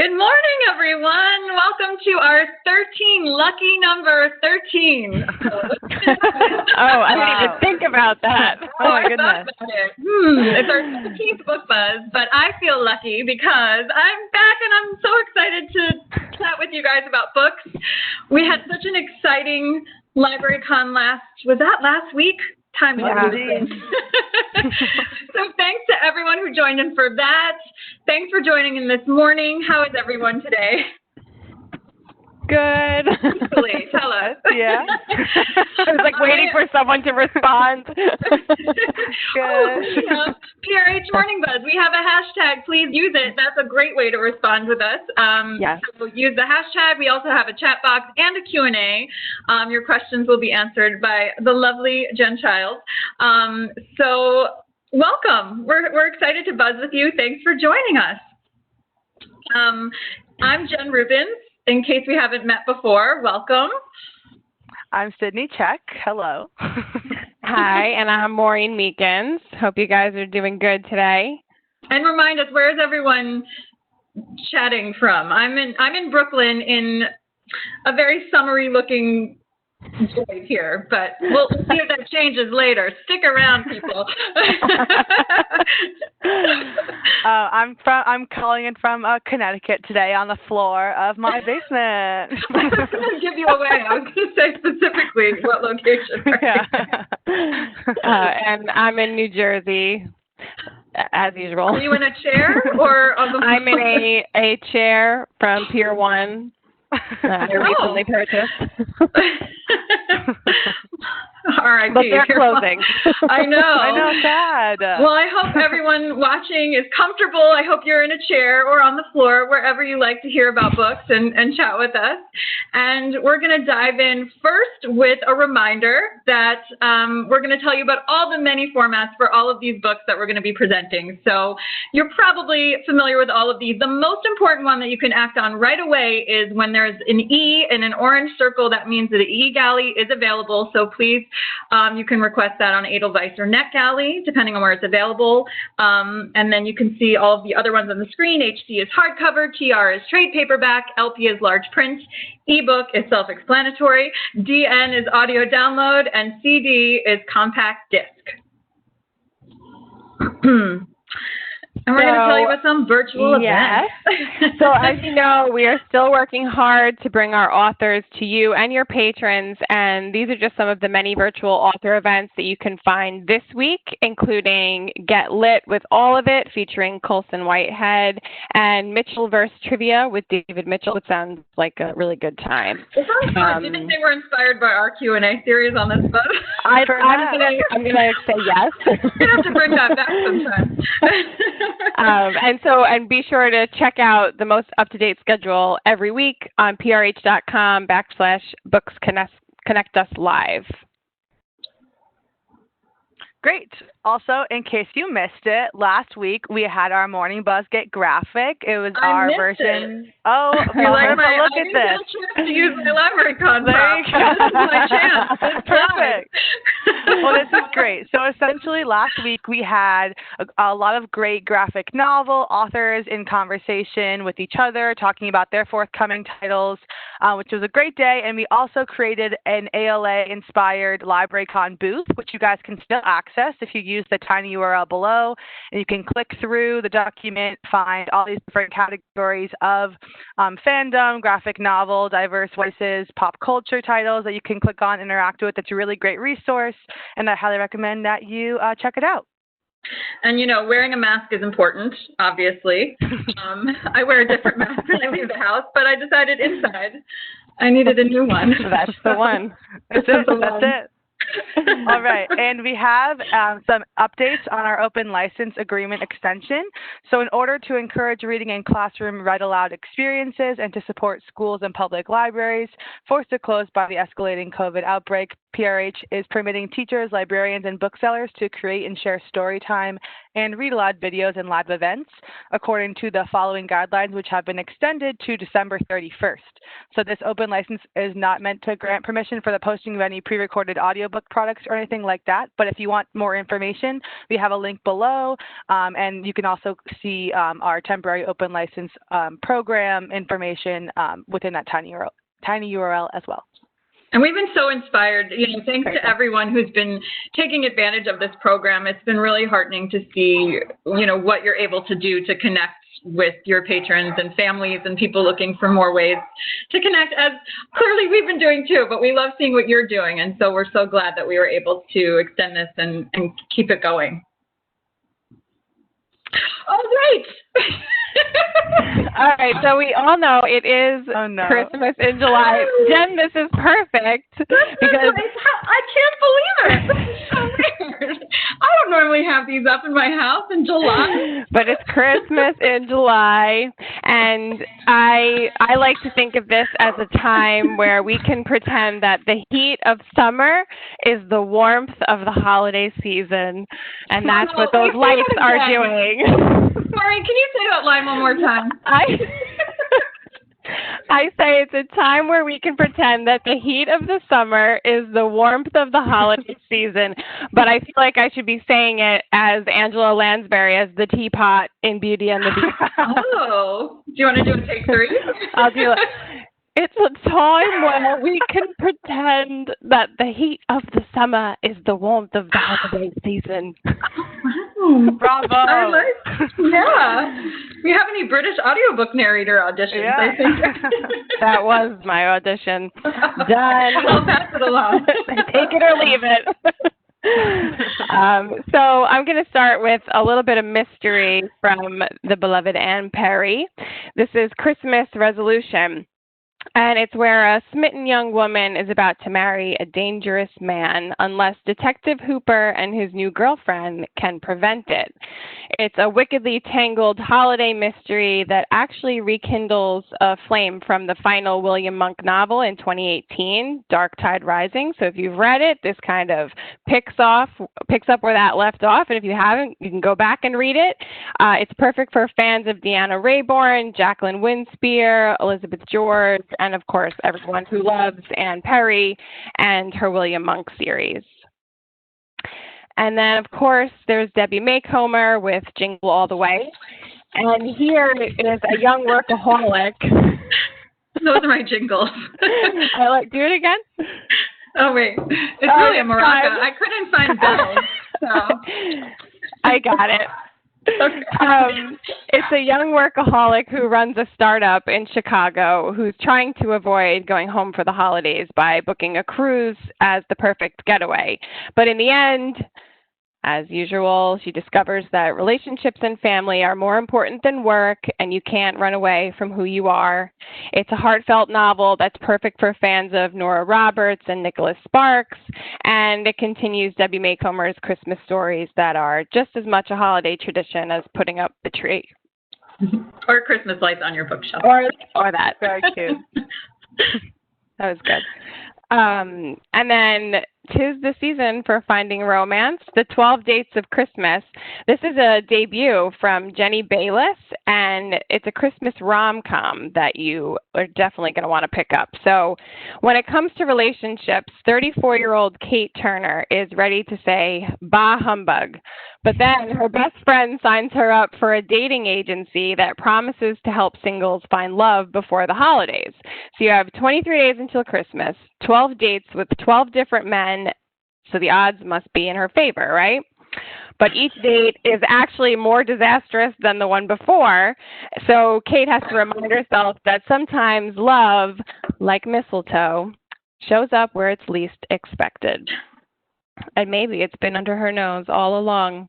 Good morning, everyone. Welcome to our lucky number 13. Oh, I didn't even think about that. Oh, my goodness. It's our 13th book buzz, but I feel lucky because I'm back and I'm so excited to chat with you guys about books. We had such an exciting library con last week? Time ago. Yeah. So thanks to everyone who joined in for that. Thanks for joining in this morning. How is everyone today? Good. Julie, tell us. Yeah. I was waiting for someone to respond. Good. PRH Morning Buzz. We have a hashtag. Please use it. That's a great way to respond with us. Yes. So use the hashtag. We also have a chat box and a Q&A. Your questions will be answered by the lovely Jen Childs. So welcome. We're excited to buzz with you. Thanks for joining us. I'm Jen Rubens. In case we haven't met before, welcome. I'm Sydney Check. Hello. Hi, and I'm Maureen Meekins. Hope you guys are doing good today. And remind us, where is everyone chatting from? I'm in Brooklyn in a very summery looking place here, but we'll see if that changes later. Stick around, people. I'm calling in from Connecticut today on the floor of my basement. I was going to give you away. I was going to say specifically what location. Yeah. And I'm in New Jersey, as usual. Are you in a chair or on the floor? I'm in a chair from Pier 1. I recently purchased. All right, but they're closing. I know. I know, sad. Well, I hope everyone watching is comfortable. I hope you're in a chair or on the floor, wherever you like to hear about books and chat with us. And we're going to dive in first with a reminder that we're going to tell you about all the many formats for all of these books that we're going to be presenting. So you're probably familiar with all of these. The most important one that you can act on right away is when there's an E in an orange circle. That means that the E-Galley is available. So please, you can request that on Edelweiss or NetGalley, depending on where it's available. And then you can see all of the other ones on the screen. HC is hardcover, TR is trade paperback, LP is large print, ebook is self-explanatory, DN is audio download, and CD is compact disc. And we're going to tell you about some virtual events. So as you know, we are still working hard to bring our authors to you and your patrons, and these are just some of the many virtual author events that you can find this week, including Get Lit with All of It, featuring Colson Whitehead, and Mitchellverse Trivia with David Mitchell. It sounds like a really good time. It sounds fun. Do you think they were inspired by our Q&A series on this book? I'm gonna say yes. We're gonna have to bring that back sometime. And be sure to check out the most up-to-date schedule every week on prh.com/books connect us live. Great. Also, in case you missed it, last week we had our Morning Buzz Get Graphic. It was our version. It. Oh, well, look at this. I didn't get a chance to use my library con prop. This is my chance. Perfect. Well, this is great. So essentially, last week we had a lot of great graphic novel authors in conversation with each other, talking about their forthcoming titles, which was a great day. And we also created an ALA-inspired library con booth, which you guys can still access if you use the tiny URL below, and you can click through the document, find all these different categories of fandom, graphic novel, diverse voices, pop culture titles that you can click on, interact with. It's a really great resource, and I highly recommend that you check it out. And, you know, wearing a mask is important, obviously. I wear a different mask when I leave the house, but I decided inside I needed a new one. That's the one. That's it. All right, and we have some updates on our open license agreement extension. So in order to encourage reading in classroom read-aloud experiences and to support schools and public libraries forced to close by the escalating COVID outbreak, PRH is permitting teachers, librarians, and booksellers to create and share story time and read aloud videos and live events according to the following guidelines, which have been extended to December 31st. So this open license is not meant to grant permission for the posting of any pre-recorded audiobook products or anything like that. But if you want more information, we have a link below, and you can also see our temporary open license program information within that tiny URL as well. And we've been so inspired, thanks to everyone who's been taking advantage of this program. It's been really heartening to see, what you're able to do to connect with your patrons and families and people looking for more ways to connect, as clearly we've been doing too, but we love seeing what you're doing. And so we're so glad that we were able to extend this and keep it going. All right. All right, so we all know it is Christmas in July. Jen, this is perfect. Because I can't believe it. This is so weird. I don't normally have these up in my house in July. But it's Christmas in July, and I like to think of this as a time where we can pretend that the heat of summer is the warmth of the holiday season, and that's what those lights are doing. Maureen, can you say that line one more time? I say it's a time where we can pretend that the heat of the summer is the warmth of the holiday season, but I feel like I should be saying it as Angela Lansbury, as the teapot in Beauty and the Beast. Oh, do you want to do a take 3? I'll do it. It's a time where we can pretend that the heat of the summer is the warmth of the holiday season. Wow. Bravo. Yeah. We have any British audiobook narrator auditions, yeah. I think. That was my audition. Done. I'll pass it along. Take it or leave it. So I'm going to start with a little bit of mystery from the beloved Anne Perry. This is Christmas Resolution. And it's where a smitten young woman is about to marry a dangerous man unless Detective Hooper and his new girlfriend can prevent it. It's a wickedly tangled holiday mystery that actually rekindles a flame from the final William Monk novel in 2018, Dark Tide Rising. So if you've read it, this kind of picks up where that left off. And if you haven't, you can go back and read it. It's perfect for fans of Deanna Raybourn, Jacqueline Winspear, Elizabeth George, and of course, everyone who loves Anne Perry and her William Monk series. And then, of course, there's Debbie Macomber with Jingle All the Way. And here is a young workaholic. Those are my jingles. Do it again? Oh, wait. It's really a maraca. I couldn't find bells, so. I got it. Okay. It's a young workaholic who runs a startup in Chicago who's trying to avoid going home for the holidays by booking a cruise as the perfect getaway. But in the end, as usual, she discovers that relationships and family are more important than work, and you can't run away from who you are. It's a heartfelt novel that's perfect for fans of Nora Roberts and Nicholas Sparks, and it continues Debbie Macomber's Christmas stories that are just as much a holiday tradition as putting up the tree. Or Christmas lights on your bookshelf. Or that. Very cute. That was good. And then 'tis the season for finding romance, the 12 Dates of Christmas. This is a debut from Jenny Bayless, and it's a Christmas rom-com that you are definitely going to want to pick up. So when it comes to relationships, 34-year-old Kate Turner is ready to say, bah humbug. But then her best friend signs her up for a dating agency that promises to help singles find love before the holidays. So you have 23 days until Christmas, 12 dates with 12 different men, so the odds must be in her favor, right? But each date is actually more disastrous than the one before, so Kate has to remind herself that sometimes love, like mistletoe, shows up where it's least expected. And maybe it's been under her nose all along.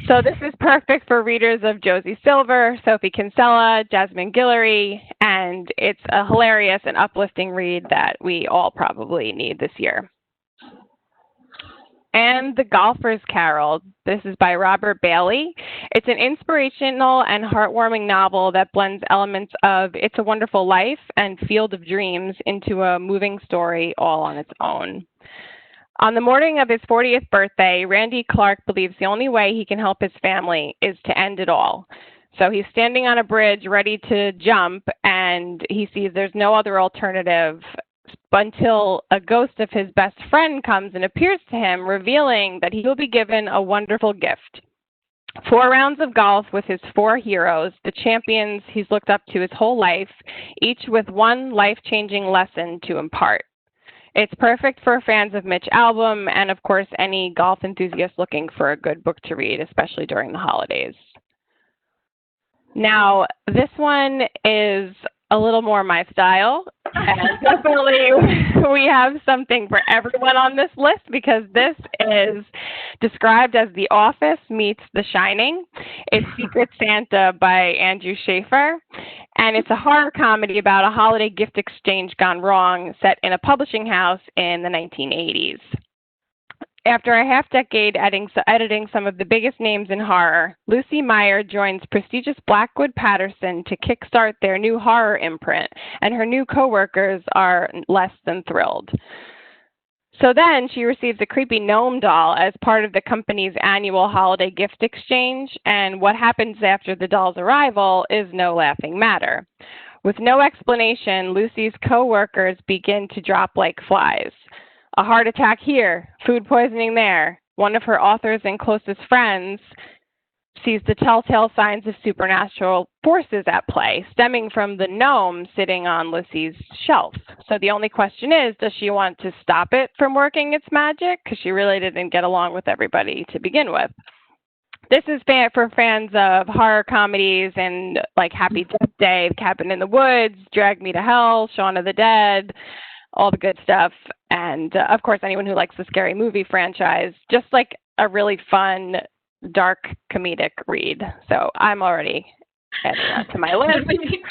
So this is perfect for readers of Josie Silver, Sophie Kinsella, Jasmine Guillory, and it's a hilarious and uplifting read that we all probably need this year. and The Golfer's Carol. This is by Robert Bailey. It's an inspirational and heartwarming novel that blends elements of It's a Wonderful Life and Field of Dreams into a moving story all on its own. On the morning of his 40th birthday, Randy Clark believes the only way he can help his family is to end it all. So he's standing on a bridge ready to jump, and he sees there's no other alternative until a ghost of his best friend comes and appears to him, revealing that he will be given a wonderful gift. 4 rounds of golf with his 4 heroes, the champions he's looked up to his whole life, each with one life-changing lesson to impart. It's perfect for fans of Mitch Albom and, of course, any golf enthusiast looking for a good book to read, especially during the holidays. Now, this one is a little more my style, and definitely we have something for everyone on this list because this is described as The Office meets The Shining. It's Secret Santa by Andrew Schaefer, and it's a horror comedy about a holiday gift exchange gone wrong set in a publishing house in the 1980s. After a half-decade editing some of the biggest names in horror, Lucy Meyer joins prestigious Blackwood Patterson to kickstart their new horror imprint, and her new co-workers are less than thrilled. So then she receives a creepy gnome doll as part of the company's annual holiday gift exchange, and what happens after the doll's arrival is no laughing matter. With no explanation, Lucy's co-workers begin to drop like flies. A heart attack here, food poisoning there. One of her authors and closest friends sees the telltale signs of supernatural forces at play, stemming from the gnome sitting on Lucy's shelf. So the only question is, does she want to stop it from working its magic? Because she really didn't get along with everybody to begin with. This is for fans of horror comedies and like Happy Death Day, Cabin in the Woods, Drag Me to Hell, Shaun of the Dead, all the good stuff. And, of course, anyone who likes the Scary Movie franchise, just like a really fun, dark, comedic read. So I'm already adding that to my list.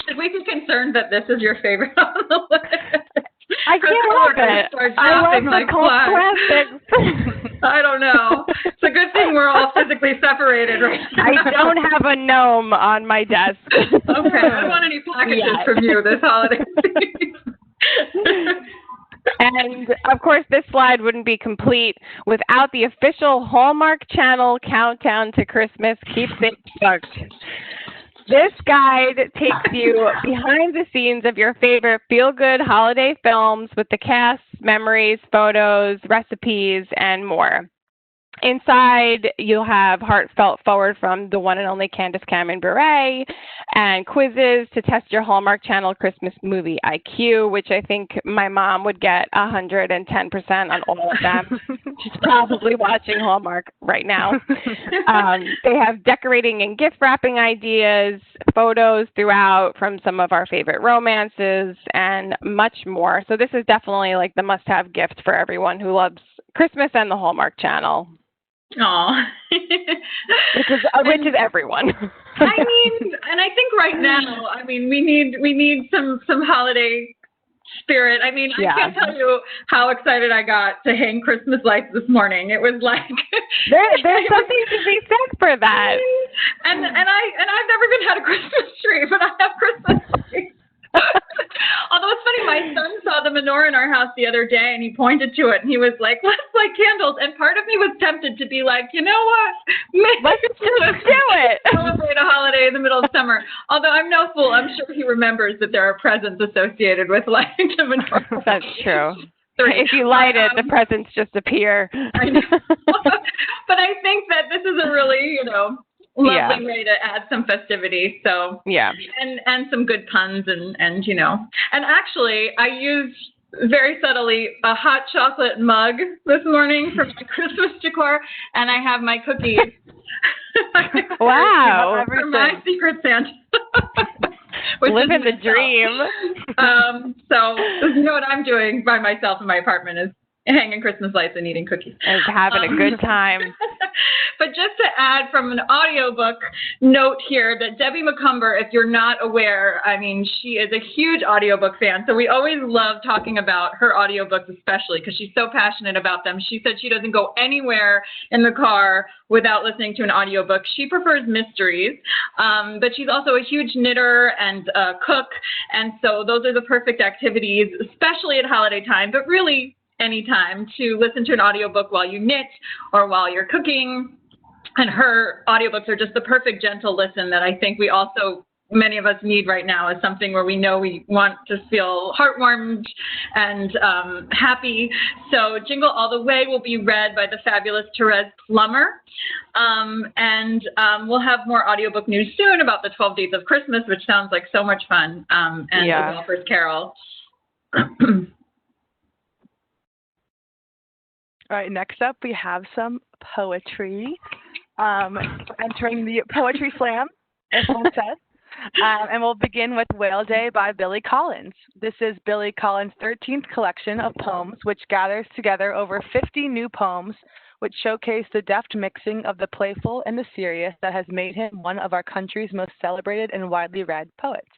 Should we be concerned that this is your favorite on the list? I can't help it. I love the cult classics. I don't know. It's a good thing we're all physically separated right now. I don't have a gnome on my desk. Okay, I don't want any packages from you this holiday season. And, of course, this slide wouldn't be complete without the official Hallmark Channel Countdown to Christmas Keepsake book. This guide takes you behind the scenes of your favorite feel-good holiday films with the cast, memories, photos, recipes, and more. Inside, you'll have heartfelt forward from the one and only Candace Cameron Bure and quizzes to test your Hallmark Channel Christmas movie IQ, which I think my mom would get 110% on all of them. She's probably watching Hallmark right now. They have decorating and gift wrapping ideas, photos throughout from some of our favorite romances, and much more. So this is definitely like the must-have gift for everyone who loves Christmas and the Hallmark Channel. Aw. which is everyone. I mean, and I think right now, I mean, we need some holiday spirit. I mean, I can't tell you how excited I got to hang Christmas lights this morning. It was like there's something to be said for that. And I've never even had a Christmas tree, but I have Christmas trees. Although it's funny, my son saw the menorah in our house the other day, and he pointed to it, and he was like, "Let's light candles." And part of me was tempted to be like, you know what? Let's just do it. Celebrate a holiday in the middle of summer. Although I'm no fool, I'm sure he remembers that there are presents associated with lighting the menorah. That's true. If you light it, the presents just appear. I know. But I think that this is a really, lovely way to add some festivity. So and some good puns and and actually I used very subtly a hot chocolate mug this morning for my Christmas decor, and I have my cookies. Wow. For my Secret Santa. Living the dream. So what I'm doing by myself in my apartment is hanging Christmas lights and eating cookies. And having a good time. But just to add from an audiobook note here that Debbie McCumber, if you're not aware, I mean, she is a huge audiobook fan. So we always love talking about her audiobooks, especially because she's so passionate about them. She said she doesn't go anywhere in the car without listening to an audiobook. She prefers mysteries, but she's also a huge knitter and cook. And so those are the perfect activities, especially at holiday time, but really anytime, to listen to an audiobook while you knit or while you're cooking. And her audiobooks are just the perfect gentle listen that I think we also, many of us need right now, is something where we know we want to feel heartwarmed and happy. So Jingle All the Way will be read by the fabulous Therese Plummer. And we'll have more audiobook news soon about the 12 Days of Christmas, which sounds like so much fun, and the Welper's Carol. All right, next up we have some poetry. Entering the Poetry Slam, as one says. And we'll begin with Whale Day by Billy Collins. This is Billy Collins' 13th collection of poems, which gathers together over 50 new poems, which showcase the deft mixing of the playful and the serious that has made him one of our country's most celebrated and widely read poets.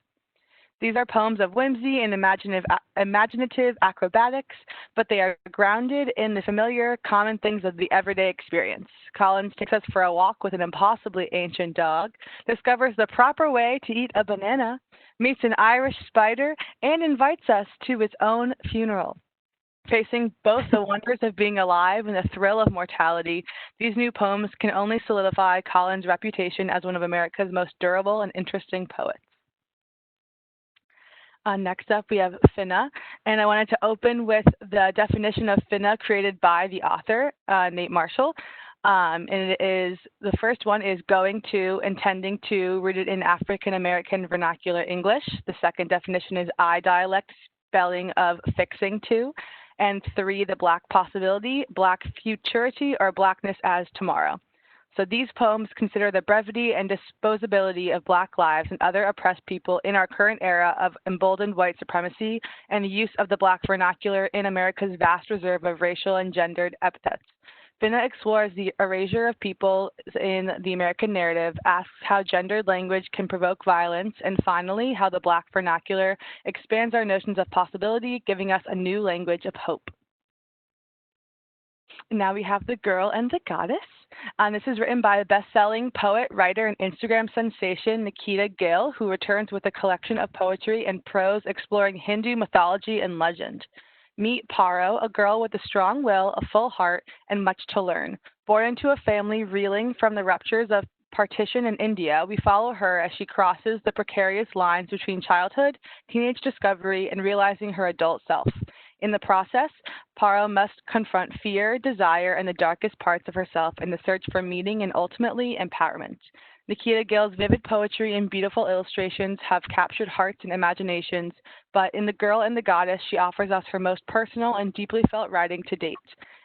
These are poems of whimsy and imaginative acrobatics, but they are grounded in the familiar, common things of the everyday experience. Collins takes us for a walk with an impossibly ancient dog, discovers the proper way to eat a banana, meets an Irish spider, and invites us to his own funeral. Facing both the wonders of being alive and the thrill of mortality, these new poems can only solidify Collins' reputation as one of America's most durable and interesting poets. Next up, we have finna, and I wanted to open with the definition of finna created by the author, Nate Marshall. And it is, the first one is going to, intending to, rooted in African American vernacular English. The second definition is I dialect, spelling of fixing to. And 3, the black possibility, black futurity, or blackness as tomorrow. So these poems consider the brevity and disposability of Black lives and other oppressed people in our current era of emboldened white supremacy and the use of the Black vernacular in America's vast reserve of racial and gendered epithets. Finna explores the erasure of people in the American narrative, asks how gendered language can provoke violence, and finally, how the Black vernacular expands our notions of possibility, giving us a new language of hope. Now we have The Girl and the Goddess. This is written by the best-selling poet, writer, and Instagram sensation Nikita Gill, who returns with a collection of poetry and prose exploring Hindu mythology and legend. Meet Paro, a girl with a strong will, a full heart, and much to learn. Born into a family reeling from the ruptures of partition in India, we follow her as she crosses the precarious lines between childhood, teenage discovery, and realizing her adult self. In the process, Paro must confront fear, desire, and the darkest parts of herself in the search for meaning and ultimately empowerment. Nikita Gill's vivid poetry and beautiful illustrations have captured hearts and imaginations, but in The Girl and the Goddess, she offers us her most personal and deeply felt writing to date.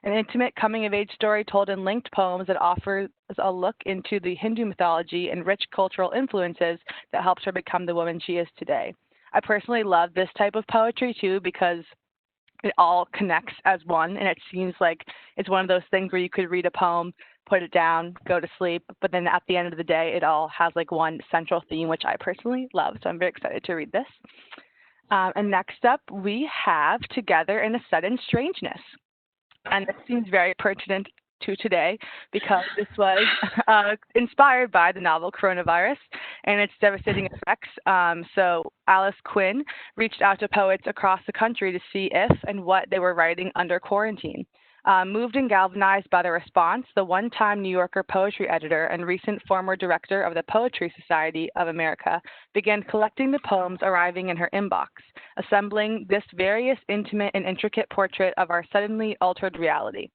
An intimate coming-of-age story told in linked poems that offers a look into the Hindu mythology and rich cultural influences that helps her become the woman she is today. I personally love this type of poetry, too, because it all connects as one, and it seems like it's one of those things where you could read a poem, put it down, go to sleep, but then at the end of the day, it all has like one central theme, which I personally love, so I'm very excited to read this. And next up, we have Together in a Sudden Strangeness, and this seems very pertinent to today because this was inspired by the novel Coronavirus and its devastating effects. So Alice Quinn reached out to poets across the country to see if and what they were writing under quarantine. Moved and galvanized by the response, the one-time New Yorker poetry editor and recent former director of the Poetry Society of America began collecting the poems arriving in her inbox, assembling this various intimate and intricate portrait of our suddenly altered reality.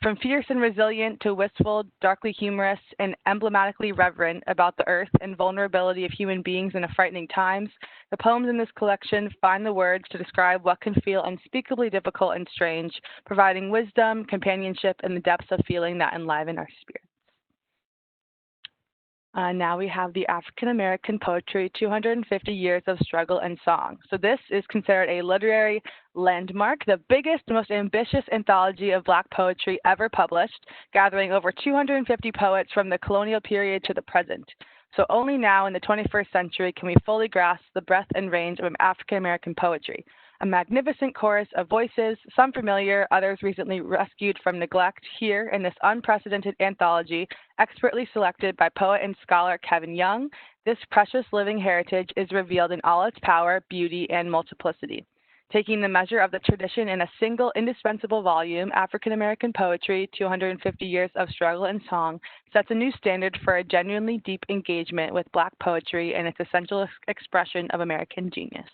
From fierce and resilient to wistful, darkly humorous, and emblematically reverent about the earth and vulnerability of human beings in a frightening times, the poems in this collection find the words to describe what can feel unspeakably difficult and strange, providing wisdom, companionship, and the depths of feeling that enliven our spirits. Now we have the African American Poetry 250 Years of Struggle and Song. So this is considered a literary landmark, the biggest, most ambitious anthology of Black poetry ever published, gathering over 250 poets from the colonial period to the present. So only now in the 21st century can we fully grasp the breadth and range of African American poetry. A magnificent chorus of voices, some familiar, others recently rescued from neglect, here in this unprecedented anthology, expertly selected by poet and scholar Kevin Young. This precious living heritage is revealed in all its power, beauty, and multiplicity. Taking the measure of the tradition in a single indispensable volume, African American Poetry, 250 Years of Struggle and Song, sets a new standard for a genuinely deep engagement with Black poetry and its essential expression of American genius.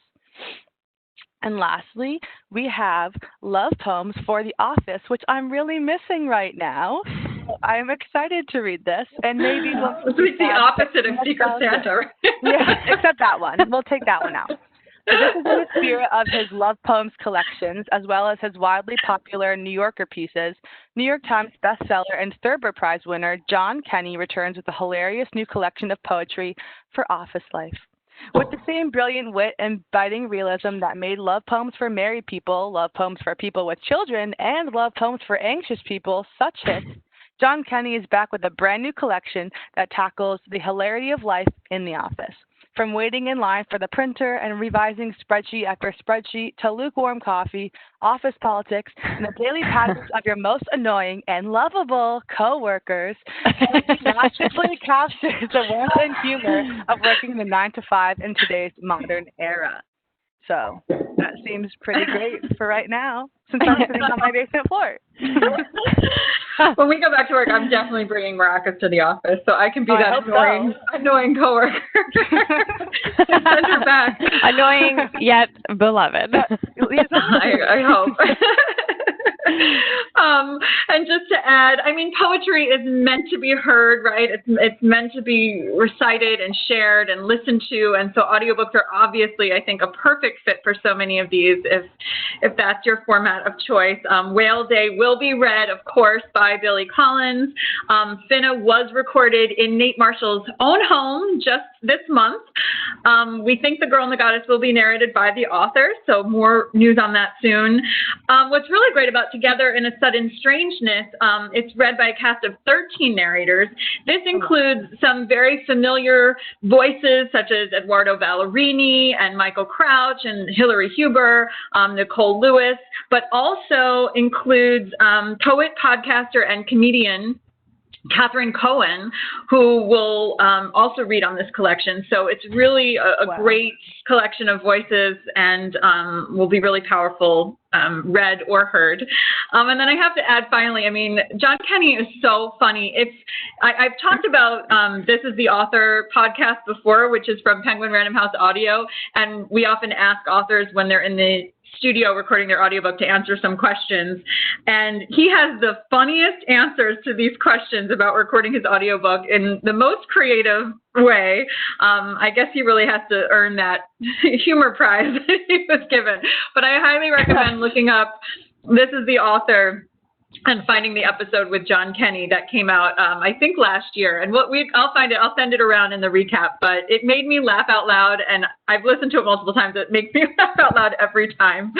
And lastly, we have love poems for the office, which I'm really missing right now. I'm excited to read this, and maybe it's the opposite of Secret Santa. Yeah, except that one. We'll take that one out. So this is in the spirit of his love poems collections, as well as his wildly popular New Yorker pieces. New York Times bestseller and Thurber Prize winner John Kenney returns with a hilarious new collection of poetry for office life. With the same brilliant wit and biting realism that made love poems for married people, love poems for people with children, and love poems for anxious people such hits, John Kenney is back with a brand new collection that tackles the hilarity of life in the office. From waiting in line for the printer and revising spreadsheet after spreadsheet to lukewarm coffee, office politics, and the daily patterns of your most annoying and lovable coworkers, masterfully captures the warmth and humor of working the 9-to-5 in today's modern era. So that seems pretty great for right now, since I'm sitting on my basement floor. When we go back to work, I'm definitely bringing maracas to the office, so I can be that annoying coworker. Send her back. Annoying yet beloved. I hope. And just to add, I mean, poetry is meant to be heard, right? It's meant to be recited and shared and listened to, and so audiobooks are obviously, I think, a perfect fit for so many of these, if that's your format of choice. Whale Day will be read, of course, by Billy Collins. Finna was recorded in Nate Marshall's own home just this month. We think The Girl and the Goddess will be narrated by the author, so more news on that soon. What's really great about Together in a Sudden Strangeness, it's read by a cast of 13 narrators. This includes some very familiar voices such as Eduardo Ballerini and Michael Crouch and Hillary Huber, Nicole Lewis, but also includes poet, podcaster, and comedian Catherine Cohen, who will also read on this collection. So it's really a great collection of voices and will be really powerful, read or heard. And then I have to add finally, I mean, John Kenney is so funny. I've talked about This Is the Author podcast before, which is from Penguin Random House Audio, and we often ask authors when they're in the studio recording their audiobook to answer some questions. And he has the funniest answers to these questions about recording his audiobook in the most creative way. I guess he really has to earn that humor prize that he was given. But I highly recommend looking up This Is the Author and finding the episode with John Kenney that came out, I think last year. And I'll find it. I'll send it around in the recap. But it made me laugh out loud, and I've listened to it multiple times. It makes me laugh out loud every time.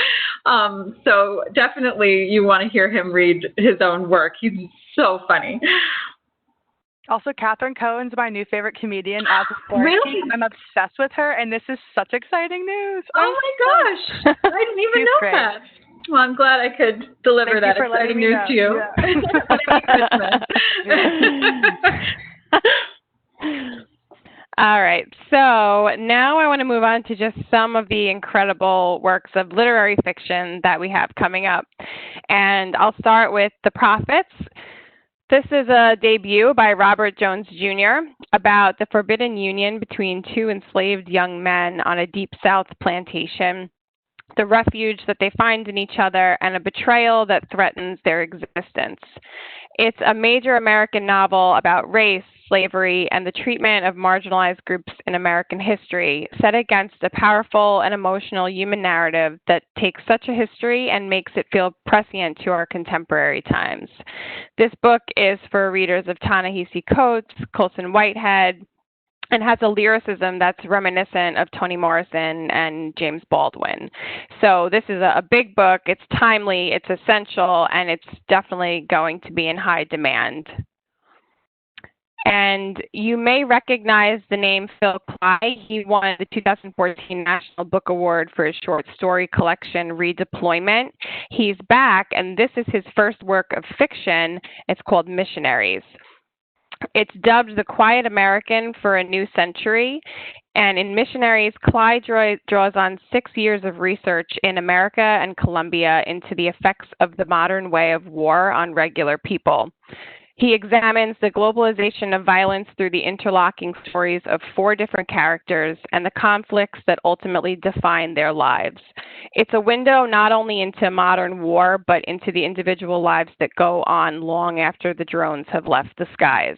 So definitely, you want to hear him read his own work. He's so funny. Also, Catherine Cohen's my new favorite comedian. As a really? I'm obsessed with her, and this is such exciting news. Oh my gosh! I didn't even know great. that. Well, I'm glad I could deliver that exciting news to you. Yeah. All right. So now I want to move on to just some of the incredible works of literary fiction that we have coming up. And I'll start with The Prophets. This is a debut by Robert Jones Jr. about the forbidden union between two enslaved young men on a Deep South plantation, the refuge that they find in each other, and a betrayal that threatens their existence. It's a major American novel about race, slavery, and the treatment of marginalized groups in American history, set against a powerful and emotional human narrative that takes such a history and makes it feel prescient to our contemporary times. This book is for readers of Ta-Nehisi Coates, Colson Whitehead, and has a lyricism that's reminiscent of Toni Morrison and James Baldwin. So this is a big book. It's timely, it's essential, and it's definitely going to be in high demand. And you may recognize the name Phil Cly. He won the 2014 National Book Award for his short story collection, Redeployment. He's back, and this is his first work of fiction. It's called Missionaries. It's dubbed The Quiet American for a New Century. And in Missionaries, Cly draws on 6 years of research in America and Colombia into the effects of the modern way of war on regular people. He examines the globalization of violence through the interlocking stories of 4 different characters and the conflicts that ultimately define their lives. It's a window not only into modern war, but into the individual lives that go on long after the drones have left the skies.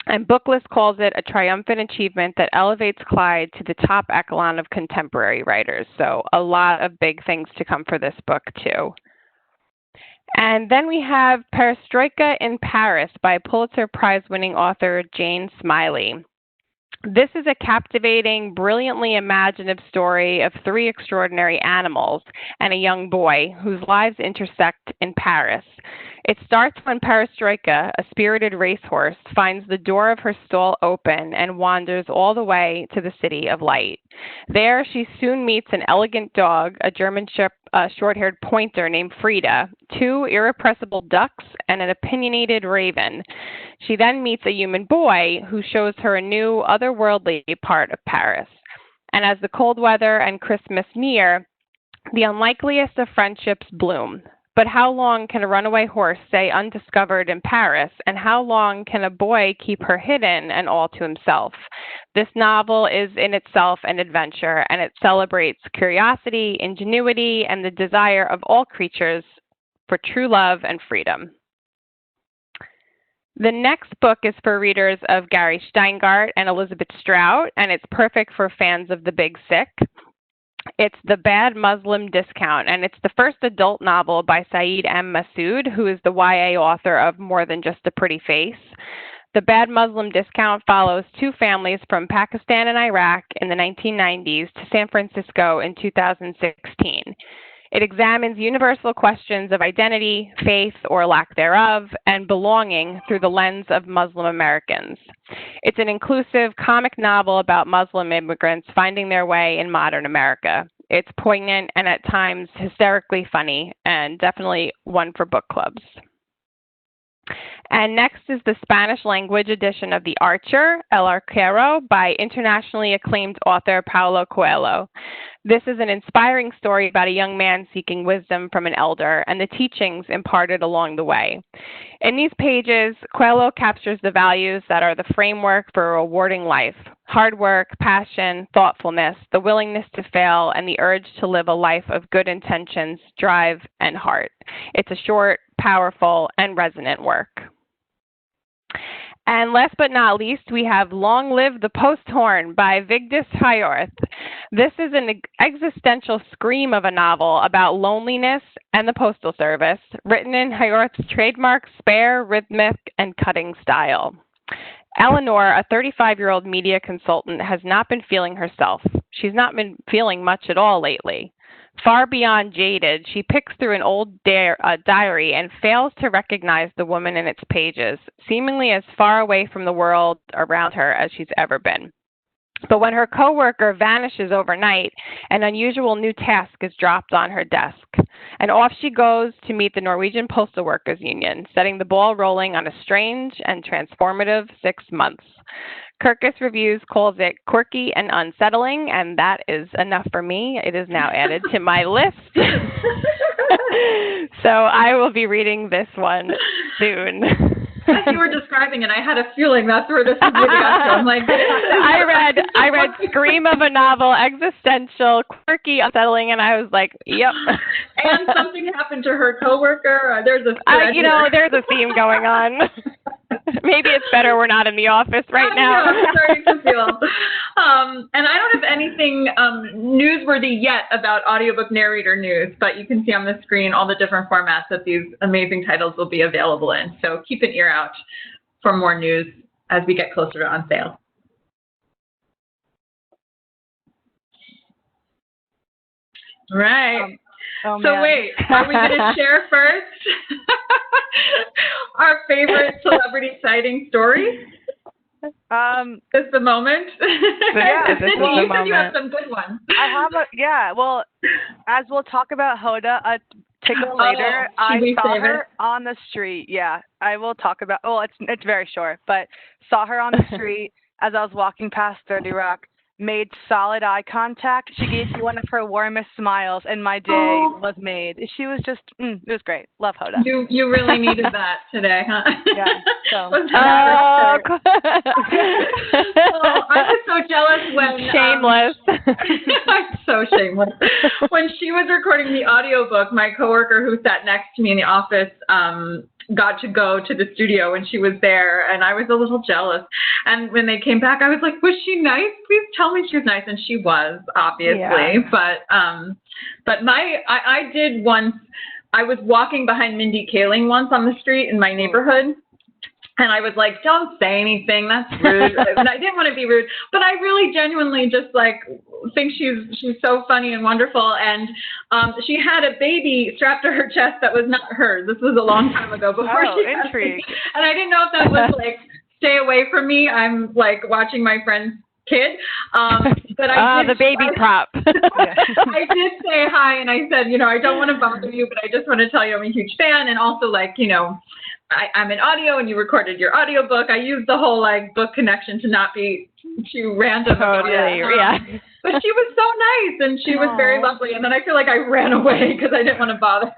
And Booklist calls it a triumphant achievement that elevates Clyde to the top echelon of contemporary writers. So a lot of big things to come for this book, too. And then we have Perestroika in Paris by Pulitzer Prize-winning author Jane Smiley. This is a captivating, brilliantly imaginative story of 3 extraordinary animals and a young boy whose lives intersect in Paris. It starts when Perestroika, a spirited racehorse, finds the door of her stall open and wanders all the way to the City of Light. There, she soon meets an elegant dog, a German short-haired pointer named Frida, 2 irrepressible ducks, and an opinionated raven. She then meets a human boy who shows her a new, otherworldly part of Paris. And as the cold weather and Christmas near, the unlikeliest of friendships bloom. But how long can a runaway horse stay undiscovered in Paris, and how long can a boy keep her hidden and all to himself? This novel is in itself an adventure, and it celebrates curiosity, ingenuity, and the desire of all creatures for true love and freedom. The next book is for readers of Gary Steingart and Elizabeth Strout, and it's perfect for fans of The Big Sick. It's The Bad Muslim Discount, and it's the first adult novel by Saeed M. Masood, who is the YA author of More Than Just a Pretty Face. The Bad Muslim Discount follows 2 families from Pakistan and Iraq in the 1990s to San Francisco in 2016. It examines universal questions of identity, faith, or lack thereof, and belonging through the lens of Muslim Americans. It's an inclusive comic novel about Muslim immigrants finding their way in modern America. It's poignant and at times hysterically funny, and definitely one for book clubs. And next is the Spanish language edition of The Archer, El Arquero, by internationally acclaimed author Paulo Coelho. This is an inspiring story about a young man seeking wisdom from an elder and the teachings imparted along the way. In these pages, Coelho captures the values that are the framework for a rewarding life: hard work, passion, thoughtfulness, the willingness to fail, and the urge to live a life of good intentions, drive, and heart. It's a short, powerful, and resonant work. And last but not least, we have Long Live the Post Horn by Vigdis Hjorth. This is an existential scream of a novel about loneliness and the Postal Service, written in Hjorth's trademark spare, rhythmic, and cutting style. Eleanor, a 35-year-old media consultant, has not been feeling herself. She's not been feeling much at all lately. Far beyond jaded, she picks through an old diary and fails to recognize the woman in its pages, seemingly as far away from the world around her as she's ever been. But when her coworker vanishes overnight, an unusual new task is dropped on her desk, and off she goes to meet the Norwegian Postal Workers Union, setting the ball rolling on a strange and transformative 6 months. Kirkus Reviews calls it quirky and unsettling, and that is enough for me. It is now added to my list. So I will be reading this one soon. As you were describing it, I had a feeling that's where this is leading us to. I'm like, I read scream of a novel, existential, quirky, unsettling, and I was like, yep. And something happened to her coworker. There's a thread there's a theme going on. Maybe it's better we're not in the office right now. I'm starting to feel. And I don't have anything newsworthy yet about audiobook narrator news, but you can see on the screen all the different formats that these amazing titles will be available in. So keep an ear out for more news as we get closer to on sale. Right. Oh, So man. wait, are we going to share first our favorite celebrity sighting story? Is the moment? Yeah, this is Sydney, the you said you have moment. some good ones. I have well, as we'll talk about Hoda a tickle later, I should we saw save her it? on the street. Yeah, I will talk about, it's very short, but saw her on the street as I was walking past 30 Rock, made solid eye contact. She gave me one of her warmest smiles, and my day was made. She was just, it was great. Love Hoda. You really needed that today, huh? Yeah. So. Oh, I was so jealous when shameless. I'm so shameless. When she was recording the audiobook, my coworker who sat next to me in the office got to go to the studio when she was there, and I was a little jealous. And when they came back, I was like, "Was she nice? Please tell me she was nice." And she was, obviously. Yeah. But I did once. I was walking behind Mindy Kaling once on the street in my neighborhood. And I was like, don't say anything. That's rude. And I didn't want to be rude, but I really genuinely just think she's so funny and wonderful. And she had a baby strapped to her chest that was not hers. This was a long time ago before she had intrigue. And I didn't know if that was stay away from me. I'm watching my friend's kid. But I did, the baby prop. I did say hi, and I said, I don't want to bother you, but I just want to tell you I'm a huge fan, and also I'm in audio, and you recorded your audiobook. I used the whole book connection to not be too random. Totally, yeah. But she was so nice, and she was very lovely. And then I feel like I ran away because I didn't want to bother.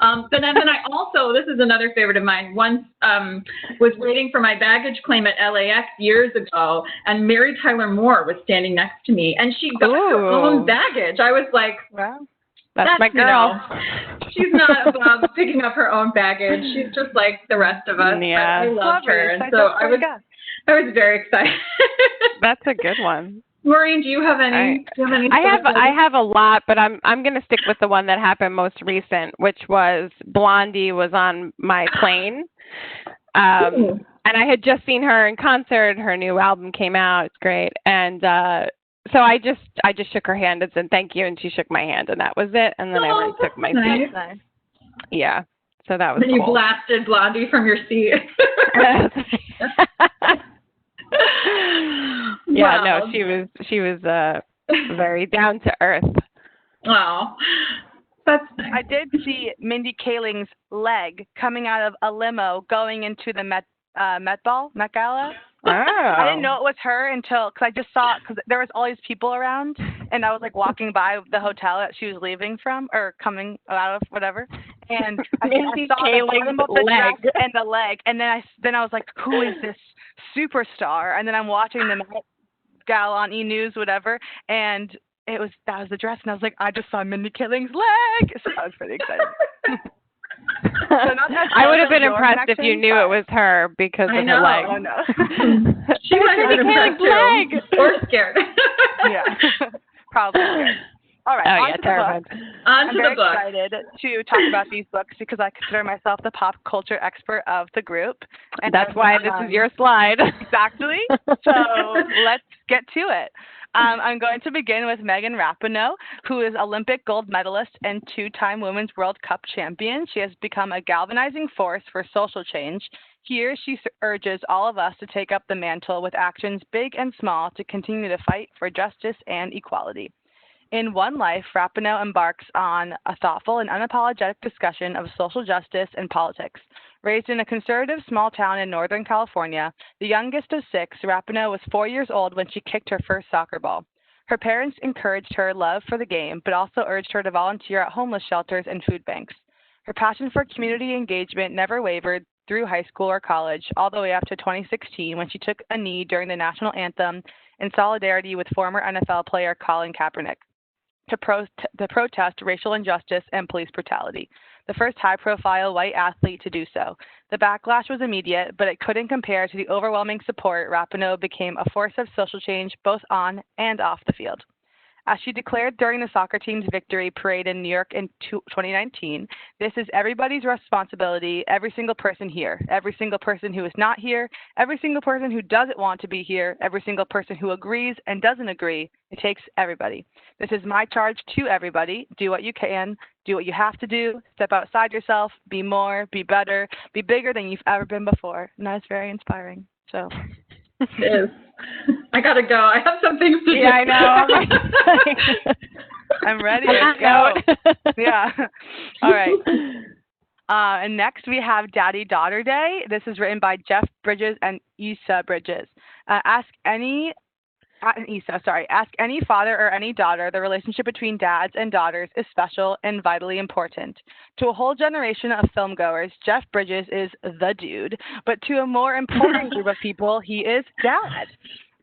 But then I also, this is another favorite of mine, once was waiting for my baggage claim at LAX years ago, and Mary Tyler Moore was standing next to me, and she got her own baggage. I was like, wow. That's my girl. She's not above picking up her own baggage. She's just like the rest of us. Yeah. I loved her. And so I was very excited. That's a good one. Maureen, do you have any? I have a lot, but I'm going to stick with the one that happened most recent, which was Blondie was on my plane. And I had just seen her in concert. Her new album came out. It's great. And so I just shook her hand and said thank you, and she shook my hand, and that was it. And then I took my seat. Nice. Yeah. So that was Then you blasted Blondie from your seat. Yeah, wow. No, she was very down to earth. Oh, that's nice. I did see Mindy Kaling's leg coming out of a limo going into the Met Gala. Oh. I didn't know it was her because I just saw because there was all these people around, and I was walking by the hotel that she was leaving from or coming out of, whatever. And I saw the leg and the leg, and then I was like, who is this superstar? And then I'm watching the Met Gala on E! News, whatever, and that was the dress, and I was like, I just saw Mindy Kaling's leg, so I was pretty excited. I would have been impressed if you knew it was her because of her leg. Oh, no. She might have been impressed leg. Or scared. Yeah, probably scared. All right, terrified. I'm very excited to talk about these books because I consider myself the pop culture expert of the group. And that's why this is your slide. Exactly. So let's get to it. I'm going to begin with Megan Rapinoe, who is Olympic gold medalist and two-time Women's World Cup champion. She has become a galvanizing force for social change. Here, she urges all of us to take up the mantle with actions big and small to continue to fight for justice and equality. In One Life, Rapinoe embarks on a thoughtful and unapologetic discussion of social justice and politics. Raised in a conservative small town in Northern California, the youngest of 6, Rapinoe was 4 years old when she kicked her first soccer ball. Her parents encouraged her love for the game, but also urged her to volunteer at homeless shelters and food banks. Her passion for community engagement never wavered through high school or college, all the way up to 2016 when she took a knee during the national anthem in solidarity with former NFL player Colin Kaepernick to protest racial injustice and police brutality, the first high-profile white athlete to do so. The backlash was immediate, but it couldn't compare to the overwhelming support. Rapinoe became a force of social change both on and off the field. As she declared during the soccer team's victory parade in New York in 2019, this is everybody's responsibility, every single person here, every single person who is not here, every single person who doesn't want to be here, every single person who agrees and doesn't agree. It takes everybody. This is my charge to everybody. Do what you can, do what you have to do, step outside yourself, be more, be better, be bigger than you've ever been before. And that is very inspiring. So it is. I gotta go. I have some things to do. Yeah, I know. I'm ready. Let's go. Yeah. All right. And next we have Daddy-Daughter Day. This is written by Jeff Bridges and Issa Bridges. Ask any father or any daughter, the relationship between dads and daughters is special and vitally important. To a whole generation of filmgoers, Jeff Bridges is the dude, but to a more important group of people, he is dad.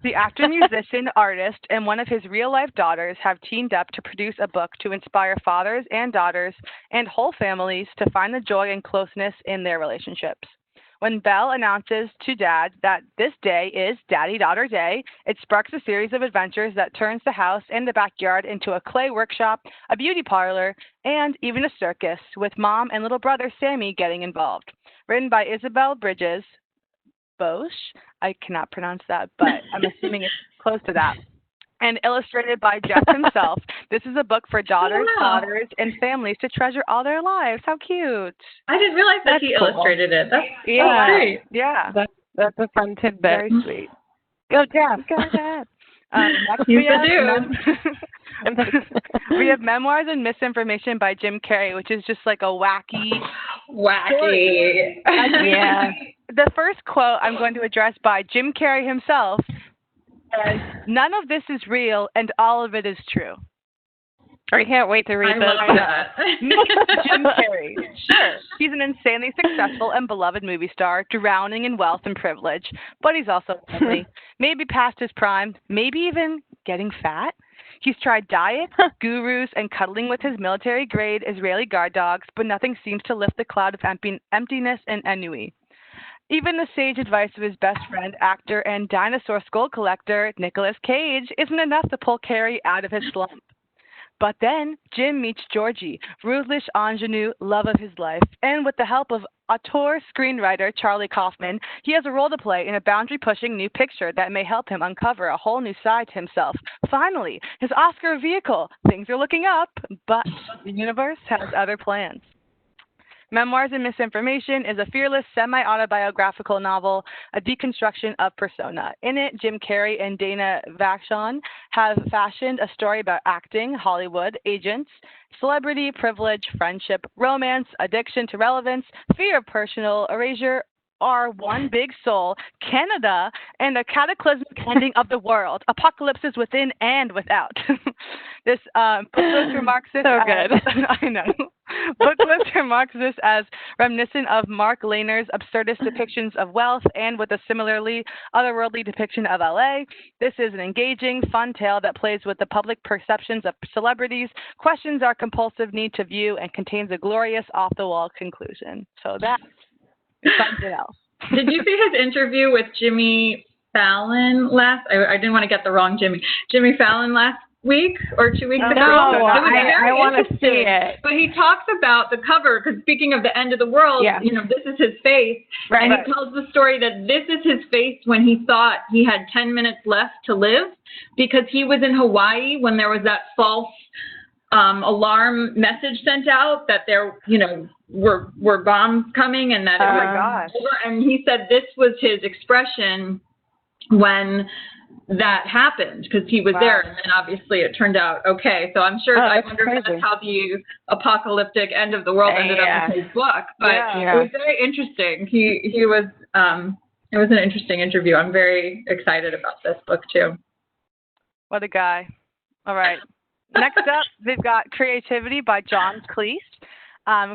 The actor, musician, artist, and one of his real-life daughters have teamed up to produce a book to inspire fathers and daughters and whole families to find the joy and closeness in their relationships. When Belle announces to Dad that this day is Daddy-Daughter Day, it sparks a series of adventures that turns the house and the backyard into a clay workshop, a beauty parlor, and even a circus, with Mom and little brother Sammy getting involved. Written by Isabel Bridges, Bosch, I cannot pronounce that, but I'm assuming it's close to that. And illustrated by Jeff himself. This is a book for daughters, fathers, and families to treasure all their lives. How cute. I didn't realize that he illustrated it. That's great. Yeah. That's a fun tidbit. Very sweet. Go, Jeff. Go, Jeff. Next we have Memoirs and Misinformation by Jim Carrey, which is just like a wacky story. Yeah. The first quote I'm going to address by Jim Carrey himself says, "None of this is real, and all of it is true." I can't wait to read I this. love that. Jim Carrey. Sure, he's an insanely successful and beloved movie star, drowning in wealth and privilege, but he's also lonely, maybe past his prime, maybe even getting fat. He's tried diets, gurus, and cuddling with his military-grade Israeli guard dogs, but nothing seems to lift the cloud of emptiness and ennui. Even the sage advice of his best friend, actor and dinosaur skull collector Nicolas Cage isn't enough to pull Carrey out of his slump. But then Jim meets Georgie, ruthless ingenue, love of his life, and with the help of auteur screenwriter Charlie Kaufman, he has a role to play in a boundary-pushing new picture that may help him uncover a whole new side to himself. Finally, his Oscar vehicle. Things are looking up, but the universe has other plans. Memoirs and Misinformation is a fearless semi-autobiographical novel, a deconstruction of persona. In it, Jim Carrey and Dana Vachon have fashioned a story about acting, Hollywood, agents, celebrity, privilege, friendship, romance, addiction to relevance, fear of personal erasure, are one big soul, Canada, and a cataclysmic ending of the world, apocalypses within and without. This booklist remarks this so as, good. I know. Booklist remarks this as reminiscent of Mark Lehner's absurdist depictions of wealth and with a similarly otherworldly depiction of LA. This is an engaging, fun tale that plays with the public perceptions of celebrities, questions our compulsive need to view, and contains a glorious off-the-wall conclusion. So that's something else. Did you see his interview with Jimmy Fallon I didn't want to get the wrong Jimmy Fallon last week or 2 weeks ago? No, I want to see it. But he talks about the cover, because speaking of the end of the world, yeah. This is his face. Right. And he tells the story that this is his face when he thought he had 10 minutes left to live, because he was in Hawaii when there was that false alarm message sent out that there, were bombs coming and that it was over. And he said this was his expression when that happened, because he was there, and then obviously it turned out okay. So I'm sure, I wonder if that's how the apocalyptic end of the world ended up in his book. But it was very interesting. He was it was an interesting interview. I'm very excited about this book too. What a guy. All right. Next up, we've got Creativity by John Cleese.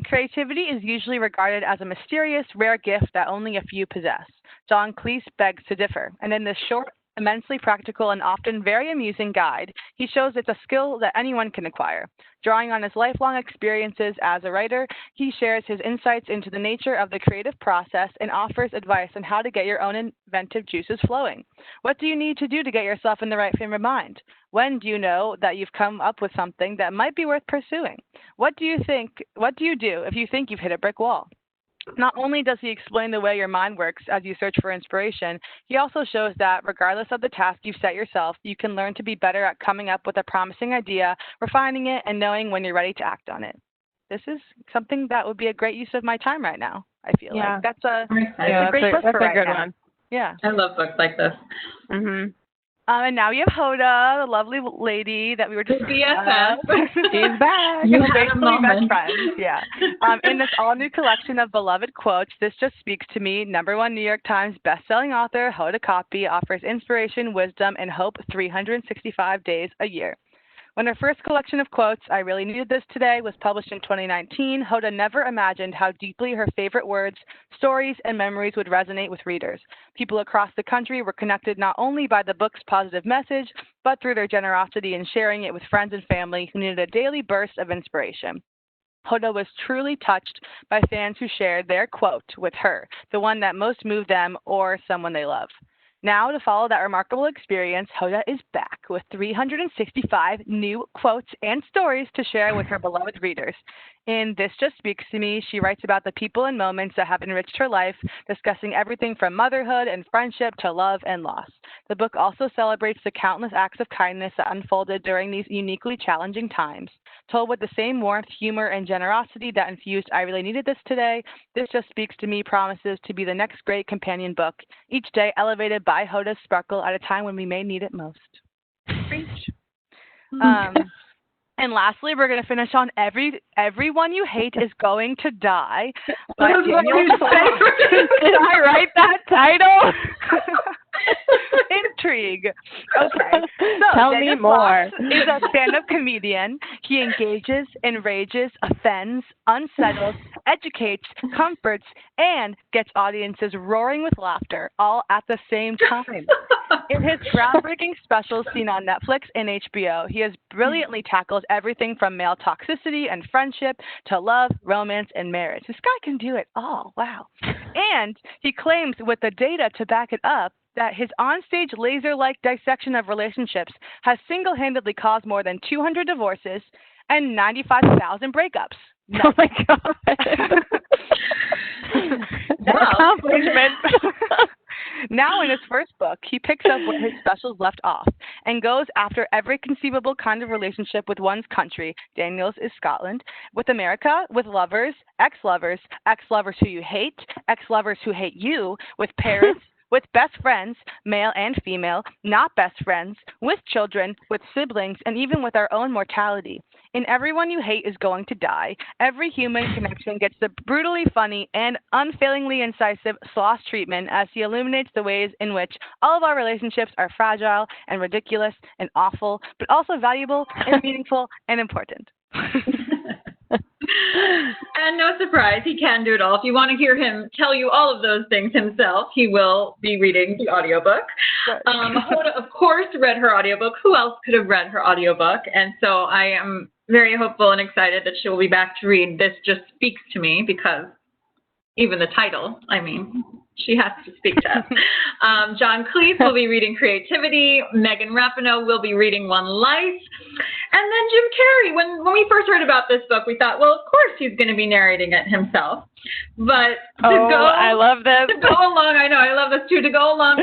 Creativity is usually regarded as a mysterious, rare gift that only a few possess. John Cleese begs to differ, and in this short immensely practical and often very amusing guide, he shows it's a skill that anyone can acquire. Drawing on his lifelong experiences as a writer, he shares his insights into the nature of the creative process and offers advice on how to get your own inventive juices flowing. What do you need to do to get yourself in the right frame of mind? When do you know that you've come up with something that might be worth pursuing? What do you do if you think you've hit a brick wall? Not only does he explain the way your mind works as you search for inspiration, he also shows that regardless of the task you've set yourself, you can learn to be better at coming up with a promising idea, refining it, and knowing when you're ready to act on it. This is something that would be a great use of my time right now, I feel like. That's a great book for right now. That's a good one. Yeah. I love books like this. Mm-hmm. And now you have Hoda, the lovely lady that we were just BFF. She's back. You We're had a moment. best friends. Yeah. In this all-new collection of beloved quotes, This Just Speaks to Me, #1 New York Times bestselling author Hoda Kotb offers inspiration, wisdom, and hope 365 days a year. When her first collection of quotes, I Really Needed This Today, was published in 2019, Hoda never imagined how deeply her favorite words, stories, and memories would resonate with readers. People across the country were connected not only by the book's positive message, but through their generosity in sharing it with friends and family who needed a daily burst of inspiration. Hoda was truly touched by fans who shared their quote with her, the one that most moved them or someone they love. Now, to follow that remarkable experience, Hoda is back with 365 new quotes and stories to share with her beloved readers. In This Just Speaks to Me, she writes about the people and moments that have enriched her life, discussing everything from motherhood and friendship to love and loss. The book also celebrates the countless acts of kindness that unfolded during these uniquely challenging times. Told with the same warmth, humor, and generosity that infused I Really Needed This Today, This Just Speaks to Me promises to be the next great companion book, each day elevated by Hoda's sparkle at a time when we may need it most. Preach. And lastly, we're going to finish on Everyone You Hate is Going to Die by Daniel. Did I write that title? Intrigue. Okay. So Tell me more. Is a stand-up comedian. He engages, enrages, offends, unsettles, educates, comforts, and gets audiences roaring with laughter, all at the same time. In his groundbreaking specials seen on Netflix and HBO, he has brilliantly tackled everything from male toxicity and friendship to love, romance, and marriage. This guy can do it all. Wow. And he claims, with the data to back it up, that his onstage laser-like dissection of relationships has single-handedly caused more than 200 divorces and 95,000 breakups. No. Oh my God. Accomplishment. Now in his first book, he picks up where his specials left off and goes after every conceivable kind of relationship with one's country. Daniel's is Scotland. With America, with lovers, ex-lovers who you hate, ex-lovers who hate you, with parents, with best friends, male and female, not best friends, with children, with siblings, and even with our own mortality. In Everyone You Hate is Going to Die, every human connection gets the brutally funny and unfailingly incisive Sloss treatment as he illuminates the ways in which all of our relationships are fragile and ridiculous and awful, but also valuable and meaningful and important. And no surprise, he can do it all. If you want to hear him tell you all of those things himself, he will be reading the audiobook. Hoda, of course, read her audiobook. Who else could have read her audiobook? And so I am very hopeful and excited that she will be back to read This Just Speaks to Me, because even the title, I mean, she has to speak to us. John Cleese will be reading Creativity. Megan Rapinoe will be reading One Life. And then Jim Carrey. When we first heard about this book, we thought, well, of course he's going to be narrating it himself. But I love this. To go along, I know, I love this too. To go along,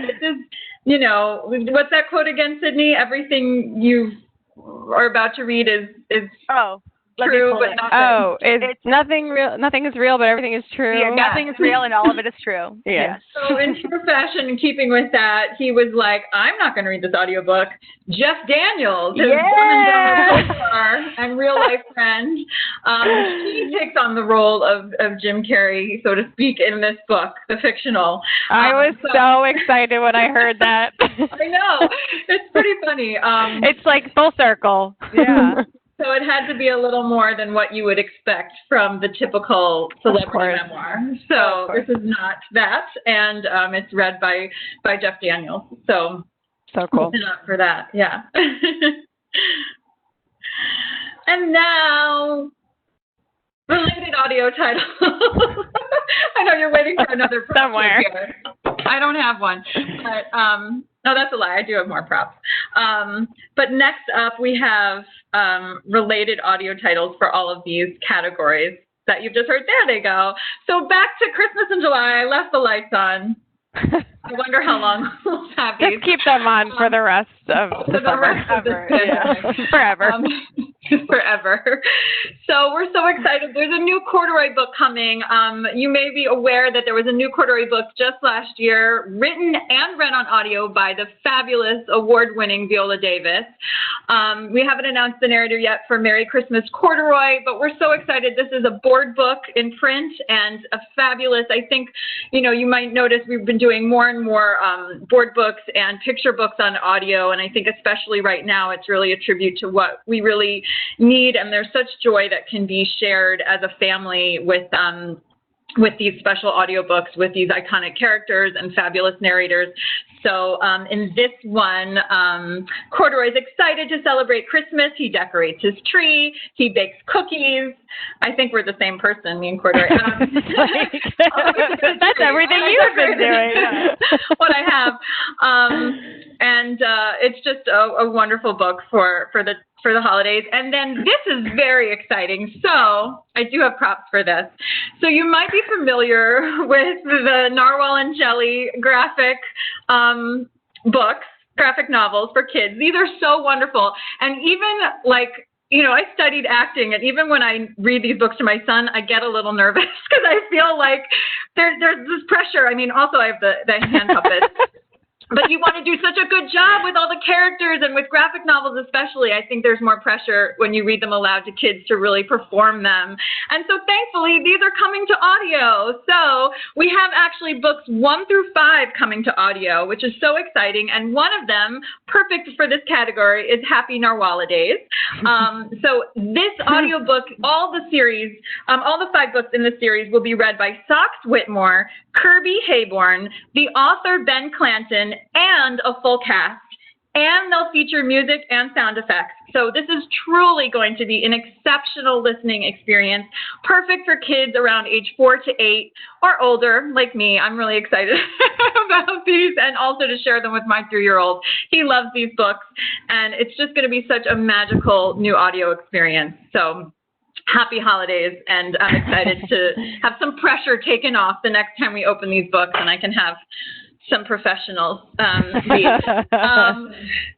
this is, you know, what's that quote again, Sydney? Everything you are about to read is true, but not it's nothing real. Nothing is real, but everything is true. Yeah, nothing is real, and all of it is true. Yes. So in true fashion, in keeping with that, he was like, "I'm not going to read this audiobook." Jeff Daniels, his Dumb and Dumber co-star and real life friend, he takes on the role of Jim Carrey, so to speak, in this book, the fictional. I was so excited when I heard that. I know, it's pretty funny. It's like full circle. Yeah. So So it had to be a little more than what you would expect from the typical celebrity memoir. So this is not that, and it's read by Jeff Daniels. So cool. Listen up for that, yeah. And now, related audio title. I know you're waiting for another prop somewhere. Here. I don't have one, but no, that's a lie. I do have more props. But next up, we have related audio titles for all of these categories that you've just heard. There they go. So back to Christmas in July. I left the lights on. I wonder how long we'll have these. Just keep them on for the rest of the summer. Forever. Forever. So we're so excited. There's a new corduroy book coming. You may be aware that there was a new corduroy book just last year, written and read on audio by the fabulous award-winning Viola Davis. We haven't announced the narrator yet for Merry Christmas Corduroy, but we're so excited. This is a board book in print and a fabulous, I think, you might notice we've been doing more and more board books and picture books on audio, and I think especially right now it's really a tribute to what we really need, and there's such joy that can be shared as a family with these special audiobooks with these iconic characters and fabulous narrators. So in this one, Corduroy's excited to celebrate Christmas. He decorates his tree. He bakes cookies. I think we're the same person, me and Corduroy. That's everything you've been doing. What I have. And it's just a wonderful book for the holidays. And then this is very exciting. So I do have props for this. So you might be familiar with the Narwhal and Jelly graphic books, graphic novels for kids. These are so wonderful. And even I studied acting, and even when I read these books to my son, I get a little nervous because I feel like there's this pressure. I mean, also I have the hand puppets. But you want to do such a good job with all the characters, and with graphic novels especially. I think there's more pressure when you read them aloud to kids to really perform them. And so thankfully, these are coming to audio. So we have actually books 1 through 5 coming to audio, which is so exciting. And one of them, perfect for this category, is Happy Narwhalidays. So this audiobook, all the 5 books in the series will be read by Sox Whitmore, Kirby Hayborn, the author Ben Clanton, and a full cast, and they'll feature music and sound effects. So this is truly going to be an exceptional listening experience, perfect for kids around age 4 to 8 or older, like me. I'm really excited about these, and also to share them with my 3-year-old. He loves these books, and it's just going to be such a magical new audio experience. So happy holidays, and I'm excited to have some pressure taken off the next time we open these books, and I can have some professionals read.